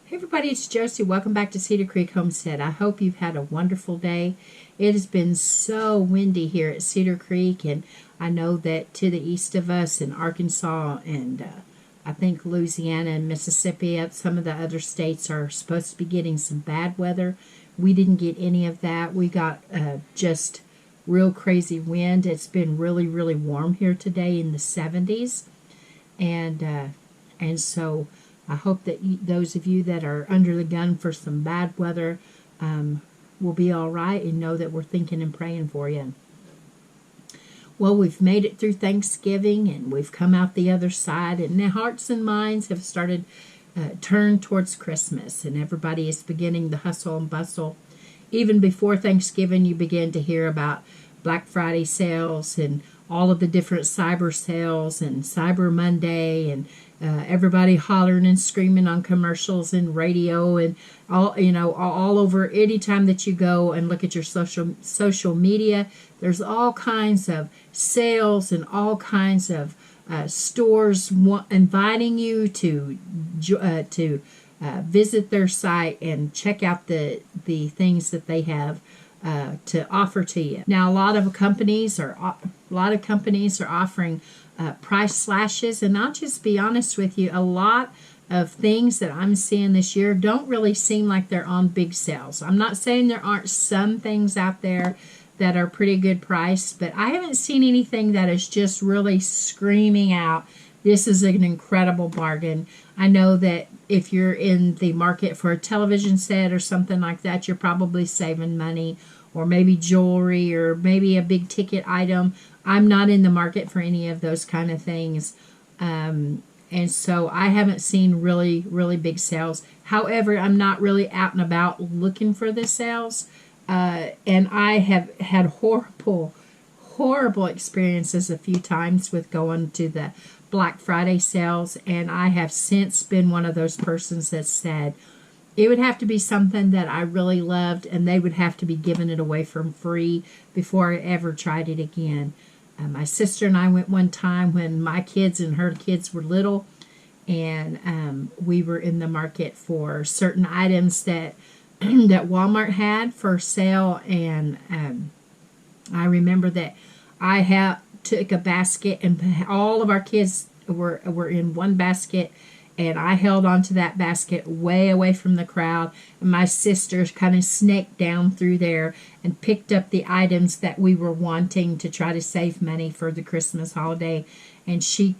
Hey everybody, it's Josie. Welcome back to Cedar Creek Homestead. I hope you've had a wonderful day. It has been so windy here at Cedar Creek, and I know that to the east of us in Arkansas and I think Louisiana and Mississippi, some of the other states are supposed to be getting some bad weather. We didn't get any of that. We got just real crazy wind. It's been really, really warm here today in the 70s, and so I hope that those of you that are under the gun for some bad weather will be all right and know that we're thinking and praying for you. Well, we've made it through Thanksgiving and we've come out the other side, and the hearts and minds have started turned towards Christmas, and everybody is beginning the hustle and bustle. Even before Thanksgiving, you begin to hear about Black Friday sales and all of the different cyber sales and Cyber Monday, and everybody hollering and screaming on commercials and radio and all over. Anytime that you go and look at your social media, there's all kinds of sales and all kinds of stores inviting you to visit their site and check out the things that they have to offer to you. Now, a lot of companies are offering price slashes, and I'll just be honest with you, a lot of things that I'm seeing this year don't really seem like they're on big sales. I'm not saying there aren't some things out there that are pretty good price, but I haven't seen anything that is just really screaming out, this is an incredible bargain. I know that if you're in the market for a television set or something like that, you're probably saving money, or maybe jewelry, or maybe a big ticket item. I'm not in the market for any of those kind of things. And so I haven't seen really, really big sales. However, I'm not really out and about looking for the sales. And I have had horrible experiences a few times with going to the Black Friday sales. And I have since been one of those persons that said, it would have to be something that I really loved, and they would have to be giving it away for free before I ever tried it again. My sister and I went one time when my kids and her kids were little, and we were in the market for certain items that that Walmart had for sale, and I remember that I took a basket, and all of our kids were in one basket, and I held onto that basket way away from the crowd, and my sister kind of snaked down through there and picked up the items that we were wanting to try to save money for the Christmas holiday, and she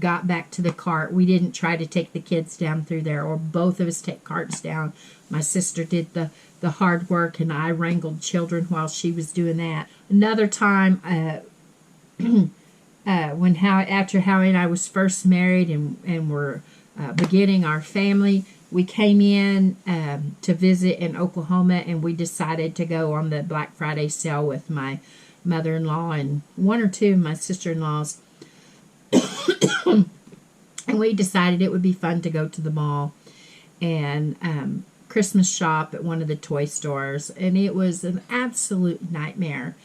got back to the cart. We didn't try to take the kids down through there, or both of us take carts down. My sister did the hard work, and I wrangled children while she was doing that. Another time, after Howie and I was first married and were beginning our family, we came in to visit in Oklahoma, and we decided to go on the Black Friday sale with my mother-in-law and one or two of my sister-in-laws. And we decided it would be fun to go to the mall and Christmas shop at one of the toy stores, and it was an absolute nightmare.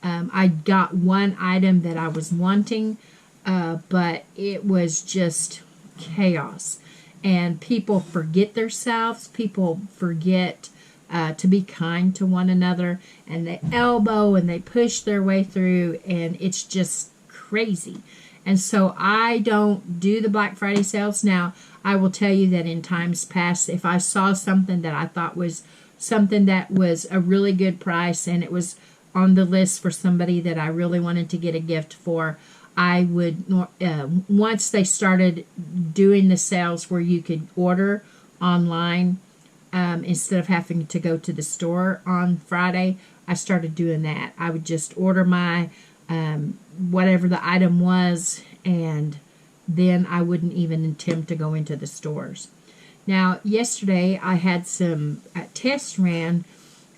I got one item that I was wanting, but it was just chaos, and people forget themselves. People forget to be kind to one another, and they elbow and they push their way through, and it's just crazy. And so I don't do the Black Friday sales. Now, I will tell you that in times past, if I saw something that I thought was something that was a really good price, and it was on the list for somebody that I really wanted to get a gift for, I would, once they started doing the sales where you could order online instead of having to go to the store on Friday, I started doing that. I would just order my whatever the item was, and then I wouldn't even attempt to go into the stores. Now, yesterday I had some tests ran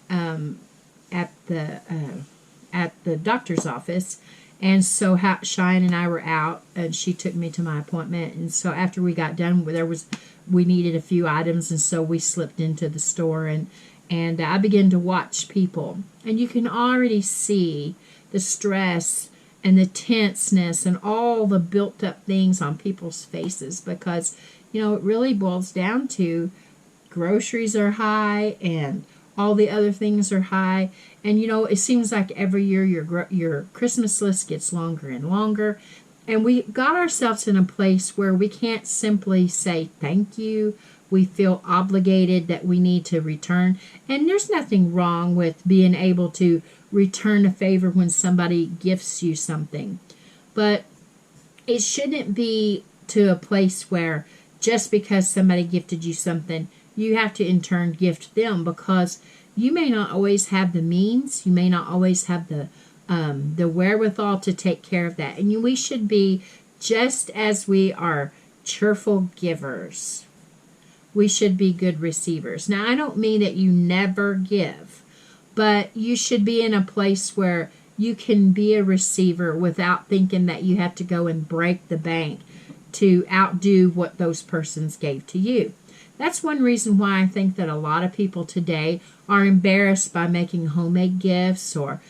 at the doctor's office, and so Cheyenne and I were out, and she took me to my appointment. And so after we got done, we needed a few items, and so we slipped into the store, and I began to watch people, and you can already see the stress and the tenseness and all the built up things on people's faces, because, you know, it really boils down to groceries are high and all the other things are high. And it seems like every year your Christmas list gets longer and longer. And we got ourselves in a place where we can't simply say thank you. We feel obligated that we need to return. And there's nothing wrong with being able to return a favor when somebody gifts you something. But it shouldn't be to a place where just because somebody gifted you something, you have to in turn gift them, because you may not always have the means. You may not always have the wherewithal to take care of that. And we should be, just as we are cheerful givers, we should be good receivers. Now, I don't mean that you never give, but you should be in a place where you can be a receiver without thinking that you have to go and break the bank to outdo what those persons gave to you. That's one reason why I think that a lot of people today are embarrassed by making homemade gifts or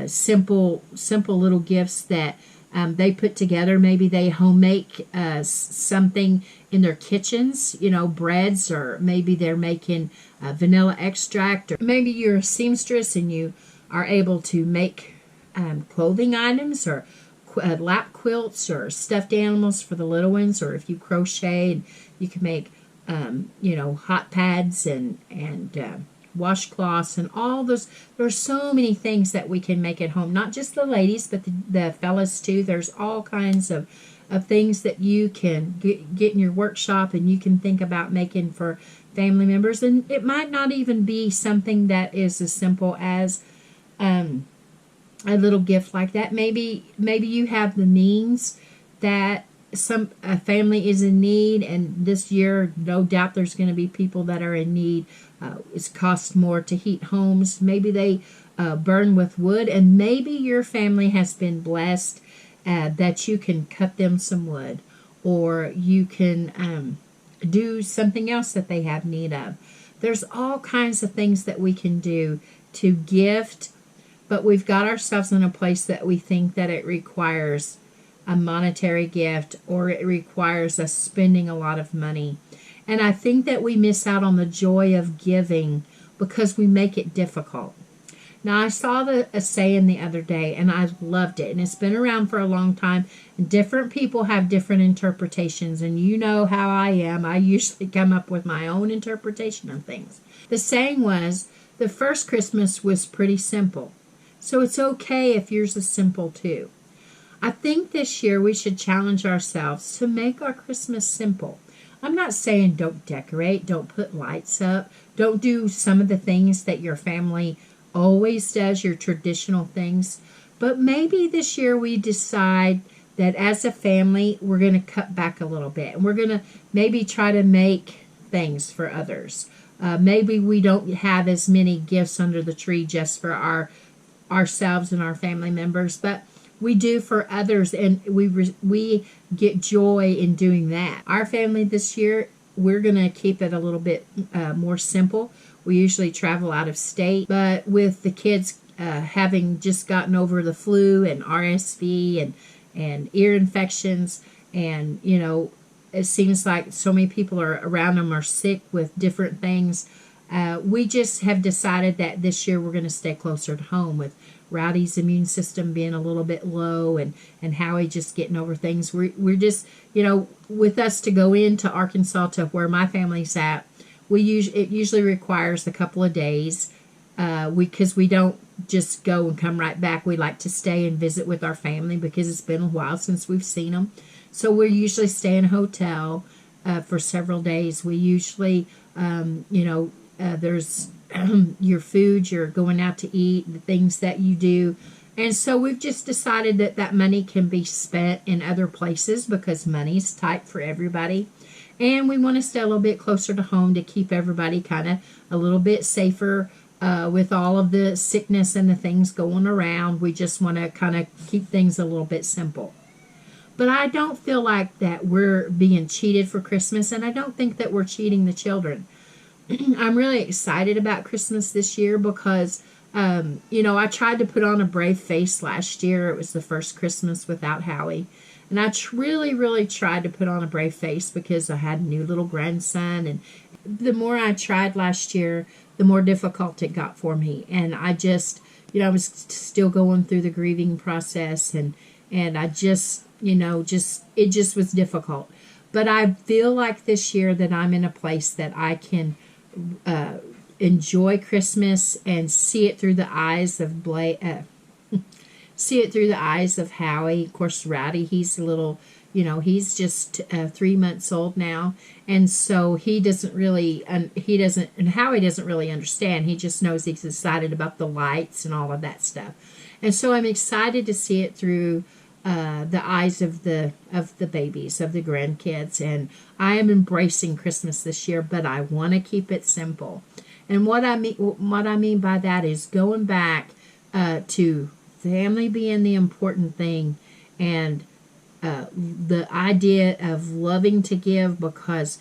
simple little gifts that they put together. Maybe they homemade something in their kitchens, breads, or maybe they're making vanilla extract, or maybe you're a seamstress and you are able to make clothing items or lap quilts or stuffed animals for the little ones, or if you crochet, and you can make hot pads and washcloths and all those. There's so many things that we can make at home, not just the ladies, but the fellas too. There's all kinds of things that you can get in your workshop and you can think about making for family members. And it might not even be something that is as simple as a little gift like that. Maybe you have the means that a family is in need, and this year no doubt there's going to be people that are in need. It costs more to heat homes. Maybe they burn with wood, and maybe your family has been blessed that you can cut them some wood, or you can do something else that they have need of. There's all kinds of things that we can do to gift, but we've got ourselves in a place that we think that it requires a monetary gift, or it requires us spending a lot of money. And I think that we miss out on the joy of giving because we make it difficult. Now, I saw a saying the other day, and I loved it. And it's been around for a long time. And different people have different interpretations. And you know how I am. I usually come up with my own interpretation of things. The saying was, the first Christmas was pretty simple. So it's okay if yours is simple too. I think this year we should challenge ourselves to make our Christmas simple. I'm not saying don't decorate, don't put lights up, don't do some of the things that your family always does, your traditional things. But maybe this year we decide that as a family, we're going to cut back a little bit. And we're going to maybe try to make things for others. Maybe we don't have as many gifts under the tree just for ourselves and our family members, but we do for others, and we get joy in doing that. Our family this year, we're going to keep it a little bit more simple. We usually travel out of state, but with the kids having just gotten over the flu and RSV and ear infections, and it seems like so many people around them are sick with different things. We just have decided that this year we're going to stay closer to home, with Rowdy's immune system being a little bit low and Howie just getting over things. We're just, with us to go into Arkansas to where my family's at, it usually requires a couple of days because we don't just go and come right back. We like to stay and visit with our family because it's been a while since we've seen them. So we usually stay in a hotel for several days. We usually, there's your food, you're going out to eat, the things that you do. And so we've just decided that money can be spent in other places because money's tight for everybody. And we want to stay a little bit closer to home to keep everybody kind of a little bit safer with all of the sickness and the things going around. We just want to kind of keep things a little bit simple. But I don't feel like that we're being cheated for Christmas, and I don't think that we're cheating the children. I'm really excited about Christmas this year because, I tried to put on a brave face last year. It was the first Christmas without Howie. And I really, really tried to put on a brave face because I had a new little grandson, the more I tried last year, the more difficult it got for me. And I just, I was still going through the grieving process, and I just, it just was difficult. But I feel like this year that I'm in a place that I can enjoy Christmas and see it through the eyes of see it through the eyes of Howie. Of course, Rowdy, he's a little, he's just 3 months old now. And so he doesn't really, and Howie doesn't really understand. He just knows he's excited about the lights and all of that stuff. And so I'm excited to see it through the eyes of the babies, of the grandkids. And I am embracing Christmas this year, but I want to keep it simple. And what I mean by that is going back to family being the important thing, and the idea of loving to give, because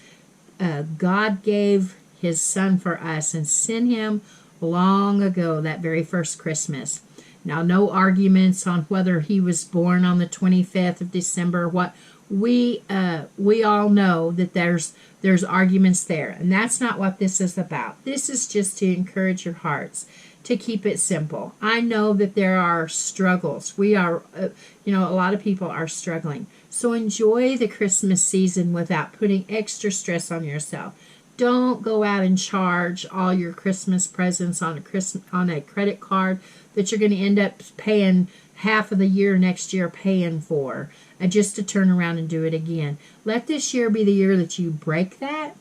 God gave his son for us and sent him long ago, that very first Christmas. Now, no arguments on whether he was born on the 25th of December. What we all know that there's arguments there, and that's not what this is about. This is just to encourage your hearts to keep it simple. I know that there are struggles. We are, a lot of people are struggling. So enjoy the Christmas season without putting extra stress on yourself. Don't go out and charge all your Christmas presents on a credit card that you're going to end up paying half of the year next year paying for, just to turn around and do it again. Let this year be the year that you break that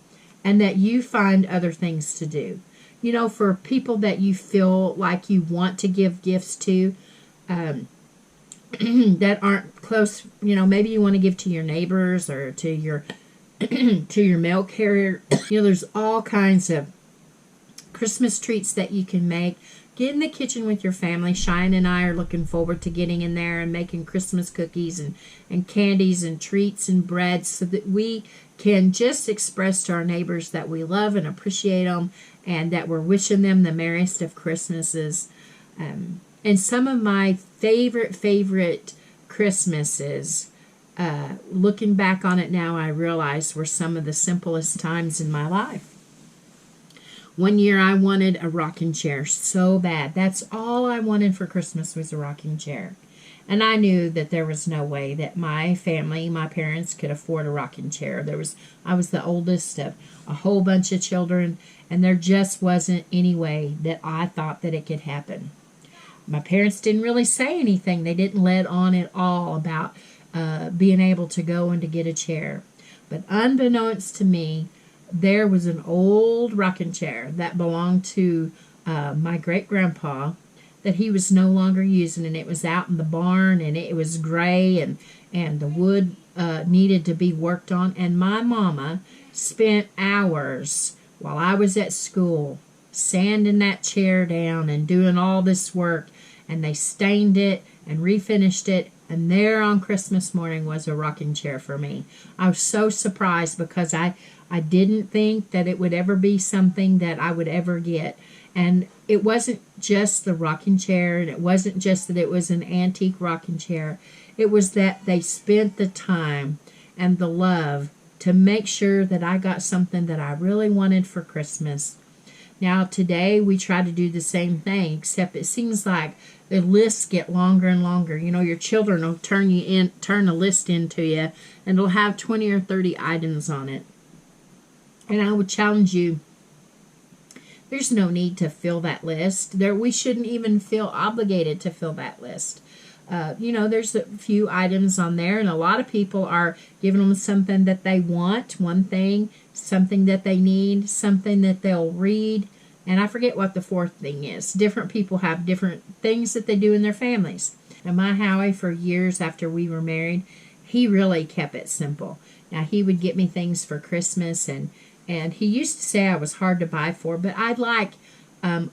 and that you find other things to do. For people that you feel like you want to give gifts to, that aren't close, maybe you want to give to your neighbors or to your to your mail carrier. There's all kinds of Christmas treats that you can make. Get in the kitchen with your family. Cheyenne and I are looking forward to getting in there and making Christmas cookies and candies and treats and breads, so that we can just express to our neighbors that we love and appreciate them, and that we're wishing them the merriest of Christmases. And some of my favorite Christmases, looking back on it now, I realize were some of the simplest times in my life. One year I wanted a rocking chair so bad. That's all I wanted for Christmas was a rocking chair. And I knew that there was no way that my family, my parents, could afford a rocking chair. I was the oldest of a whole bunch of children, and there just wasn't any way that I thought that it could happen. My parents didn't really say anything. They didn't let on at all about being able to go and to get a chair. But unbeknownst to me, there was an old rocking chair that belonged to my great-grandpa that he was no longer using, and it was out in the barn, and it was gray, and the wood needed to be worked on. And my mama spent hours while I was at school sanding that chair down and doing all this work, and they stained it and refinished it, and there on Christmas morning was a rocking chair for me. I was so surprised because I didn't think that it would ever be something that I would ever get. And it wasn't just the rocking chair, and it wasn't just that it was an antique rocking chair. It was that they spent the time and the love to make sure that I got something that I really wanted for Christmas. Now, today we try to do the same thing, except it seems like the lists get longer and longer. Your children will turn a list into you, and it'll have 20 or 30 items on it. And I would challenge you, there's no need to fill that list. We shouldn't even feel obligated to fill that list. There's a few items on there, and a lot of people are giving them something that they want, one thing, something that they need, something that they'll read, and I forget what the fourth thing is. Different people have different things that they do in their families. And my Howie, for years after we were married, he really kept it simple. Now, he would get me things for Christmas, and he used to say I was hard to buy for, but I like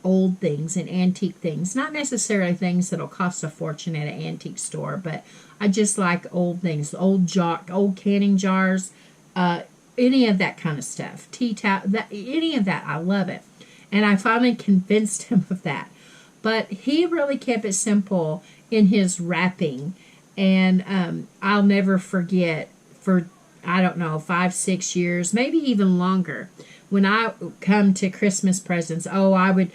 old things and antique things. Not necessarily things that'll cost a fortune at an antique store, but I just like old things, old canning jars, any of that kind of stuff. Tea towel, any of that, I love it. And I finally convinced him of that. But he really kept it simple in his wrapping. And I'll never forget, for, 5-6 years, maybe even longer, when I come to Christmas presents, oh, I would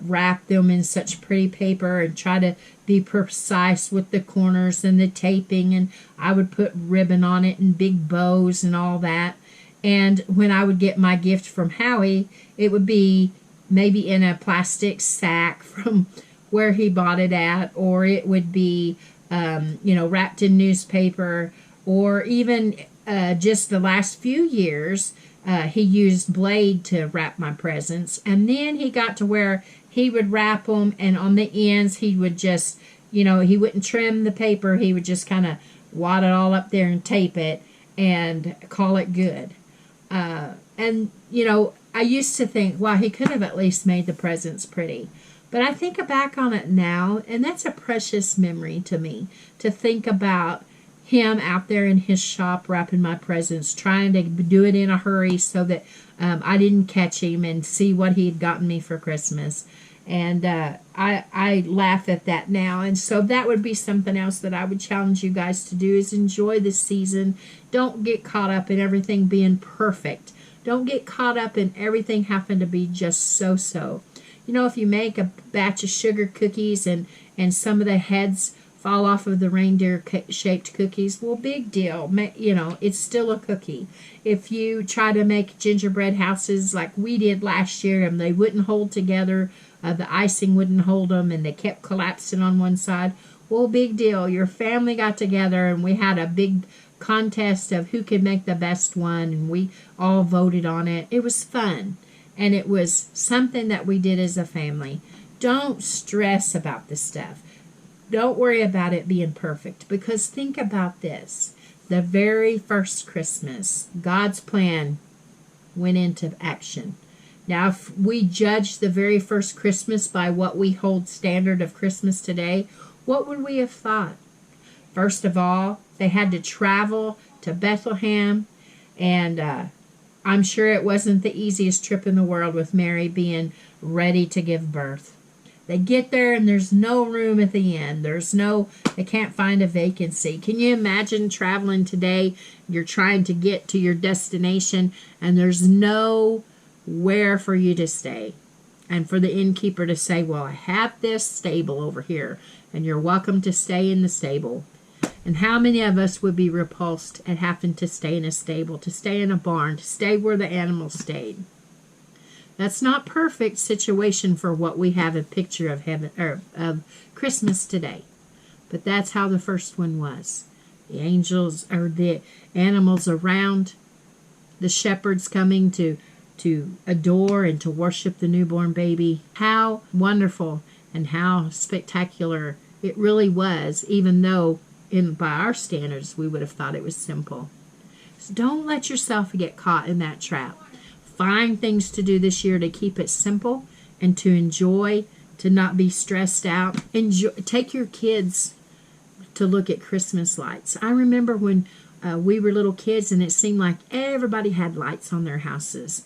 wrap them in such pretty paper and try to be precise with the corners and the taping, and I would put ribbon on it and big bows and all that. And when I would get my gift from Howie, it would be maybe in a plastic sack from where he bought it at, or it would be wrapped in newspaper, or even just the last few years, he used Blade to wrap my presents. And then he got to where he would wrap them, and on the ends, he would just, he wouldn't trim the paper. He would just kind of wad it all up there and tape it and call it good. I used to think, wow, he could have at least made the presents pretty. But I think back on it now, and that's a precious memory to me, to think about him out there in his shop wrapping my presents, trying to do it in a hurry so that I didn't catch him and see what he had gotten me for Christmas. And I laugh at that now. And so that would be something else that I would challenge you guys to do, is enjoy this season. Don't get caught up in everything being perfect. Don't get caught up in everything having to be just so-so. If you make a batch of sugar cookies and some of the heads fall off of the reindeer-shaped cookies, well, big deal. It's still a cookie. If you try to make gingerbread houses like we did last year and they wouldn't hold together, the icing wouldn't hold them, and they kept collapsing on one side, well, big deal. Your family got together and we had a big contest of who could make the best one, and we all voted on it. It was fun, and it was something that we did as a family. Don't stress about the stuff. Don't worry about it being perfect, because think about this. The very first Christmas, God's plan went into action. Now, if we judge the very first Christmas by what we hold standard of Christmas today, what would we have thought? First of all, they had to travel to Bethlehem, and I'm sure it wasn't the easiest trip in the world with Mary being ready to give birth. They get there and there's no room at the inn. They can't find a vacancy. Can you imagine traveling today? You're trying to get to your destination and there's nowhere for you to stay. And for the innkeeper to say, well, I have this stable over here and you're welcome to stay in the stable. And how many of us would be repulsed at having to stay in a stable, to stay in a barn, to stay where the animals stayed? That's not perfect situation for what we have a picture of heaven or of Christmas today. But that's how the first one was. The angels or the animals around, the shepherds coming to adore and to worship the newborn baby. How wonderful and how spectacular it really was, even though by our standards we would have thought it was simple. So don't let yourself get caught in that trap. Find things to do this year to keep it simple and to enjoy, to not be stressed out. Take your kids to look at Christmas lights. I remember when we were little kids and it seemed like everybody had lights on their houses.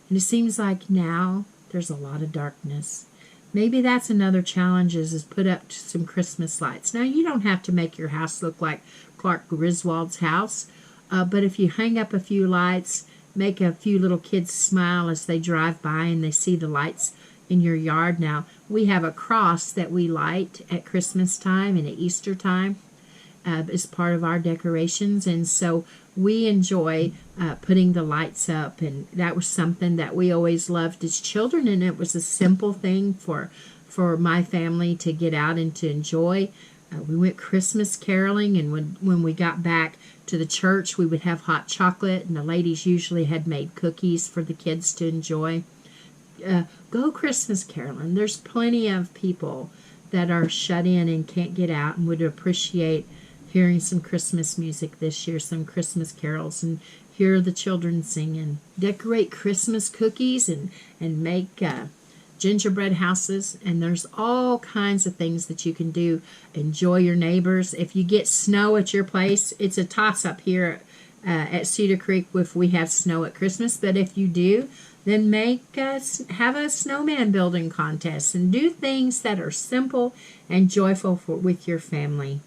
And it seems like now there's a lot of darkness. Maybe that's another challenge is put up some Christmas lights. Now, you don't have to make your house look like Clark Griswold's house, but if you hang up a few lights, make a few little kids smile as they drive by and they see the lights in your yard. Now, we have a cross that we light at Christmas time and at Easter time as part of our decorations, and so we enjoy putting the lights up, and that was something that we always loved as children, and it was a simple thing for my family to get out and to enjoy. We went Christmas caroling, and when we got back to the church, we would have hot chocolate, and the ladies usually had made cookies for the kids to enjoy. Go Christmas caroling. There's plenty of people that are shut in and can't get out and would appreciate hearing some Christmas music this year, some Christmas carols, and hear the children singing. Decorate Christmas cookies and make gingerbread houses, and there's all kinds of things that you can do. Enjoy your neighbors. If you get snow at your place, it's a toss-up here at Cedar Creek if we have snow at Christmas, but if you do, then have a snowman building contest and do things that are simple and joyful with your family.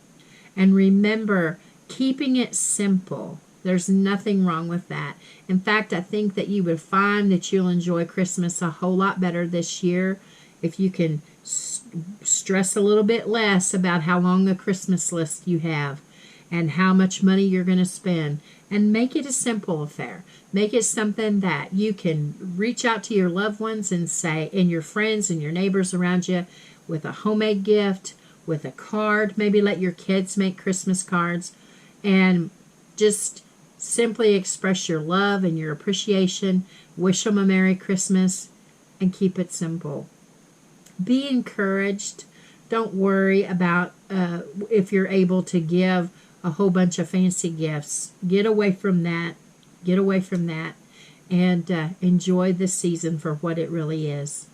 And remember, keeping it simple There's nothing wrong with that. In fact, I think that you would find that you'll enjoy Christmas a whole lot better this year if you can stress a little bit less about how long a Christmas list you have and how much money you're going to spend, and make it a simple affair. Make it something that you can reach out to your loved ones and say, and your friends and your neighbors around you, with a homemade gift, with a card. Maybe let your kids make Christmas cards, and just simply express your love and your appreciation. Wish them a Merry Christmas, and keep it simple. Be encouraged. Don't worry about if you're able to give a whole bunch of fancy gifts. Get away from that. Get away from that, and enjoy this season for what it really is.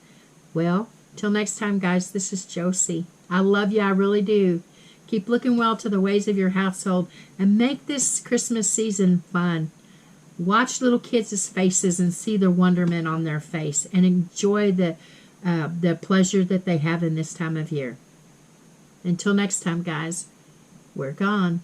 Well, till next time, guys, this is Josie. I love you. I really do. Keep looking well to the ways of your household, and make this Christmas season fun. Watch little kids' faces and see the wonderment on their face, and enjoy the pleasure that they have in this time of year. Until next time, guys, we're gone.